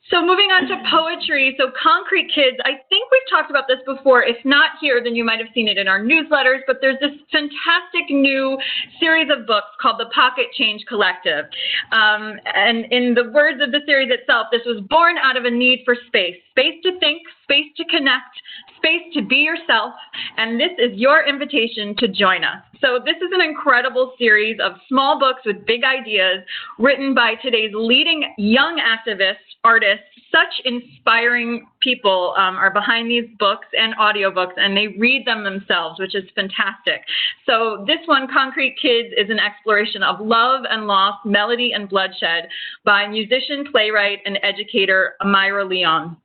So moving on to poetry. So Concrete Kids, I think we've talked about this before. If not here, then you might have seen it in our newsletters, but there's this fantastic new series of books called the Pocket Change Collective. And in the words of the series itself, this was born out of a need for space to think, space to connect, space to be yourself, and this is your invitation to join us. So this is an incredible series of small books with big ideas written by today's leading young activists, artists. Such inspiring people are behind these books and audiobooks, and they read them themselves, which is fantastic. So this one, Concrete Kids, is an exploration of love and loss, melody and bloodshed by musician, playwright, and educator Myra Leon.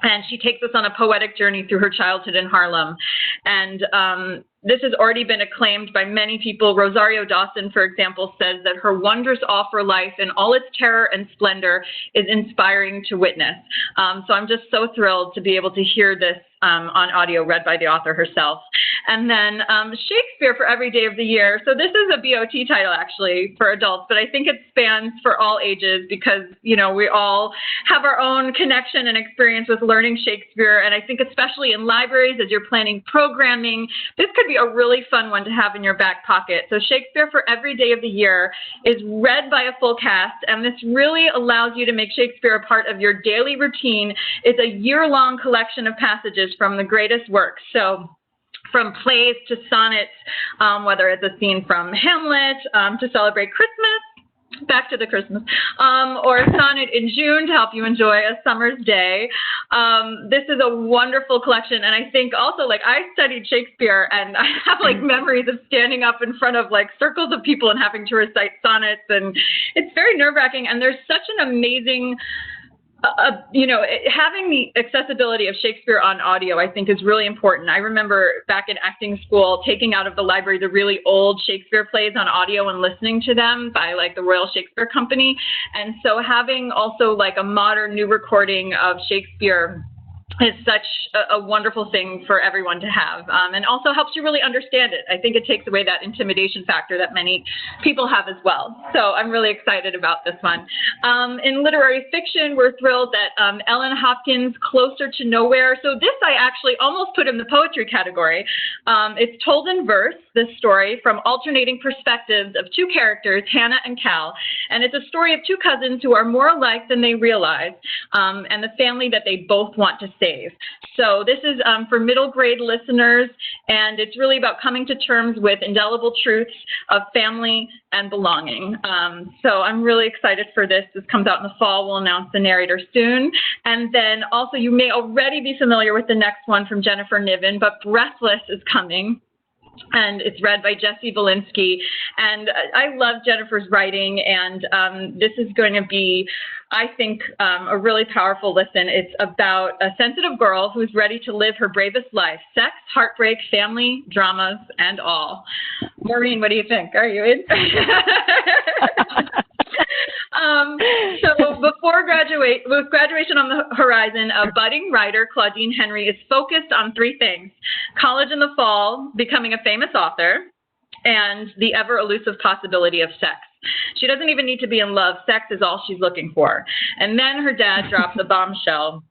And she takes us on a poetic journey through her childhood in Harlem. And this has already been acclaimed by many people. Rosario Dawson, for example, says that her wondrous offer life in all its terror and splendor is inspiring to witness. So I'm just so thrilled to be able to hear this on audio read by the author herself. And then Shakespeare for Every Day of the Year. So this is a BOT title, actually, for adults, but I think it spans for all ages because, we all have our own connection and experience with learning Shakespeare. And I think especially in libraries, as you're planning programming, this could be a really fun one to have in your back pocket. So Shakespeare for Every Day of the Year is read by a full cast, and this really allows you to make Shakespeare a part of your daily routine. It's a year-long collection of passages from the greatest works. So from plays to sonnets, whether it's a scene from Hamlet to celebrate Christmas, Back to the Christmas, or a sonnet in June to help you enjoy a summer's day. This is a wonderful collection, and I think also, like, I studied Shakespeare, and I have, like, memories of standing up in front of, like, circles of people and having to recite sonnets, and it's very nerve-wracking, and there's such an amazing having the accessibility of Shakespeare on audio, I think, is really important. I remember back in acting school taking out of the library the really old Shakespeare plays on audio and listening to them by, like, the Royal Shakespeare Company. And so having also, like, a modern new recording of Shakespeare is such a wonderful thing for everyone to have, and also helps you really understand it. I think it takes away that intimidation factor that many people have as well. So I'm really excited about this one. In literary fiction, we're thrilled that Ellen Hopkins' Closer to Nowhere. So this I actually almost put in the poetry category. It's told in verse, this story, from alternating perspectives of two characters, Hannah and Cal. And it's a story of two cousins who are more alike than they realize, and the family that they both want to save. So this is for middle grade listeners, and it's really about coming to terms with indelible truths of family and belonging. So I'm really excited for this. This comes out in the fall. We'll announce the narrator soon. And then also, you may already be familiar with the next one from Jennifer Niven, but Breathless is coming. And it's read by Jesse Valinsky. And I love Jennifer's writing, and this is going to be, I think, a really powerful listen. It's about a sensitive girl who's ready to live her bravest life. Sex, heartbreak, family, dramas, and all. Maureen, what do you think? Are you in? So with graduation on the horizon, a budding writer, Claudine Henry, is focused on three things: college in the fall, becoming a famous author, and the ever-elusive possibility of sex. She doesn't even need to be in love. Sex is all she's looking for. And then her dad drops a bombshell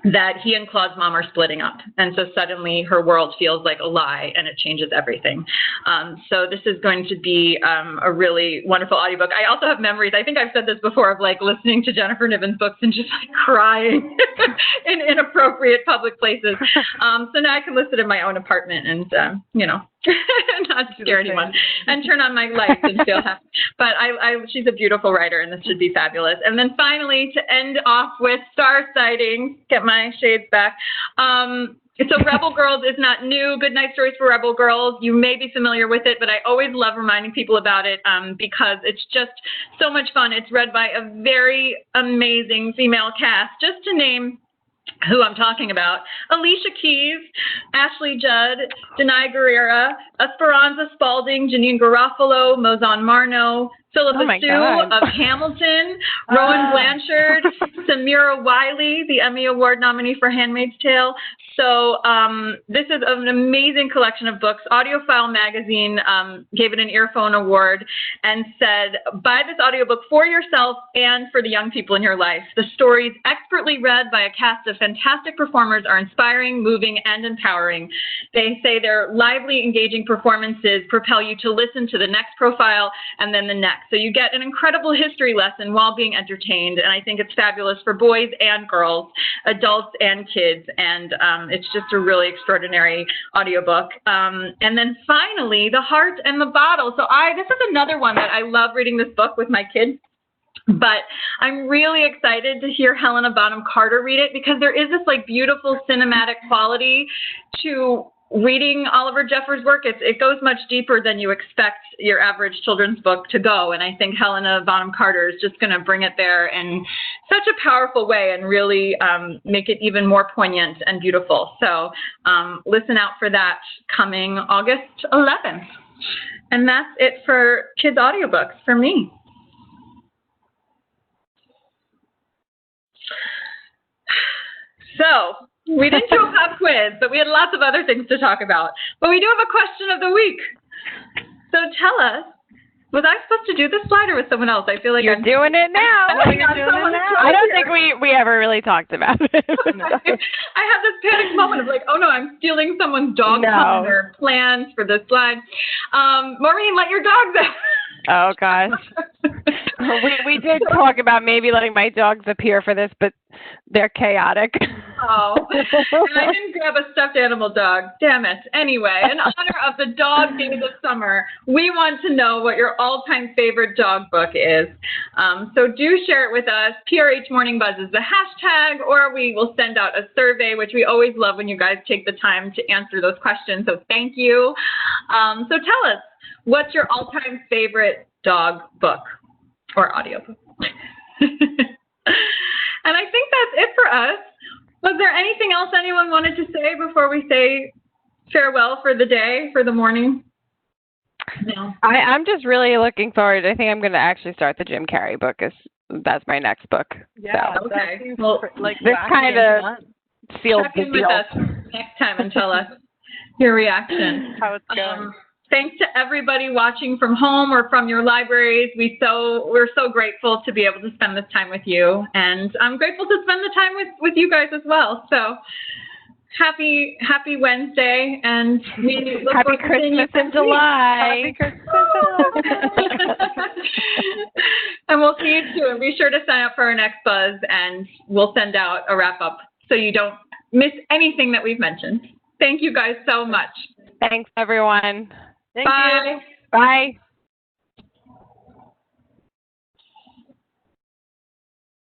that he and Claude's mom are splitting up. And so suddenly her world feels like a lie, and it changes everything. So this is going to be a really wonderful audiobook. I also have memories, I think I've said this before, of, like, listening to Jennifer Niven's books and just, like, crying in inappropriate public places. So now I can listen in my own apartment and, not scare anyone, and turn on my lights and feel happy. But she's a beautiful writer, and this should be fabulous. And then finally, to end off with Sightings, get my shades back. So Rebel Girls is not new. Goodnight Stories for Rebel Girls. You may be familiar with it, but I always love reminding people about it because it's just so much fun. It's read by a very amazing female cast. Just to name who I'm talking about: Alicia Keys, Ashley Judd, Denai Guerrera, Esperanza Spalding, Janine Garofalo, Mozan Marno, Philippa Sue of Hamilton, Rowan Blanchard, Samira Wiley, the Emmy Award nominee for Handmaid's Tale. So this is an amazing collection of books. AudioFile magazine gave it an Earphone Award and said, buy this audiobook for yourself and for the young people in your life. The stories, expertly read by a cast of fantastic performers, are inspiring, moving, and empowering. They say their lively, engaging performances propel you to listen to the next profile and then the next. So you get an incredible history lesson while being entertained, and I think it's fabulous for boys and girls, adults and kids, and it's just a really extraordinary audiobook. And then finally, The Heart and the Bottle. So this is another one that I love reading this book with my kids. But I'm really excited to hear Helena Bonham Carter read it, because there is this, like, beautiful cinematic quality to reading Oliver Jeffers' work. It goes much deeper than you expect your average children's book to go, and I think Helena Bonham Carter is just going to bring it there in such a powerful way and really make it even more poignant and beautiful. So listen out for that, coming August 11th. And that's it for kids' audiobooks for me. So we didn't do a pop quiz, but we had lots of other things to talk about. But we do have a question of the week. So tell us, was I supposed to do this slide, or was someone else? I feel like you're doing it now. I don't think we ever really talked about it. I had this panic moment of, like, oh no, I'm stealing someone's dog pun or plans for this slide. Maureen, let your dogs out. Oh, gosh. We did talk about maybe letting my dogs appear for this, but they're chaotic. Oh, and I didn't grab a stuffed animal dog. Damn it. Anyway, in honor of the dog days of summer, we want to know what your all-time favorite dog book is. So do share it with us. PRH Morning Buzz is the hashtag, or we will send out a survey, which we always love when you guys take the time to answer those questions. So thank you. So tell us, what's your all-time favorite dog book or audiobook? And I think that's it for us. Was there anything else anyone wanted to say before we say farewell for the day, for the morning? No. I'm just really looking forward. I think I'm going to actually start the Jim Carrey book. That's my next book. Yeah, so. Okay. Well, this kind of seals the check in deal. with us next time and tell us your reaction. How it's going. Thanks to everybody watching from home or from your libraries. We're so grateful to be able to spend this time with you, and I'm grateful to spend the time with you guys as well. So happy Wednesday, and we look Happy forward to seeing you Christmas in July. Happy Christmas. And we'll see you soon. Be sure to sign up for our next buzz, and we'll send out a wrap up so you don't miss anything that we've mentioned. Thank you guys so much. Thanks, everyone. Thank Bye. you. Bye.